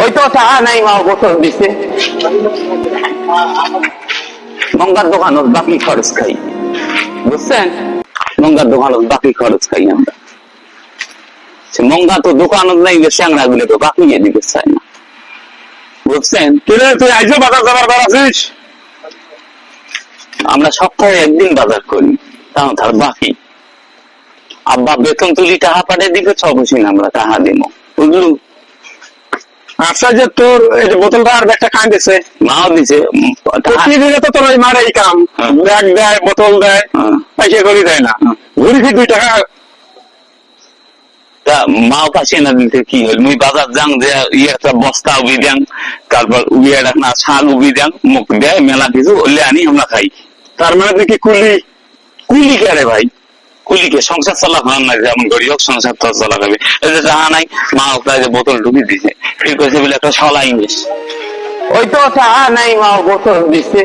ওই তো টাকা নাই মা বোতল দিছে মঙ্গার দোকানত বাকি খরচ খাই বুঝছেন মঙ্গার দোকানত বাকি খরচ খাই আমরা মঙ্গা তো দোকানত নাই চ্যাংরা গুলো তো বাকি দিতে চাই না বুঝছেন তুই আইসো বাজার যাবার বার আছিস? আমরা সপ্তাহে একদিন বাজার করি তাও তার বাকি আব্বা বেতন তুলি টাকা পাঠিয়ে দিবে অবশ্যই আমরা টাকা দিব বুঝলু আচ্ছা যে তোর এই যে বোতলটা আর একটা কান দিছে মাও দিছে প্রতিদিনে তো তোর ওই মার এই কাম ব্যাগ দেয় বোতল দেয় পয়সা করি দেয় না ঘুরি ফির 2 টাকা মাও পাশে না দিতে কি হল মুই বাজার যাং যে একটা বস্তা উবি দেন তারপর উবিয়া না শাক উবি দেন মুখ দেয় মেলা কিছু ওলে আনি আমরা খাই তার মানে তুই কি কুলি কুলি কে রে ভাই কুলিকে সংসার চালা খান না যেমন করি হোক সংসার তো চালা খাবে এই যে টাকা নাই মা ওখানে যে বোতল ঢুকি দিছে ঠিক করেছে বলে একটা সলাই নিস ওই তো টাকা নাই মা বোতল দিছে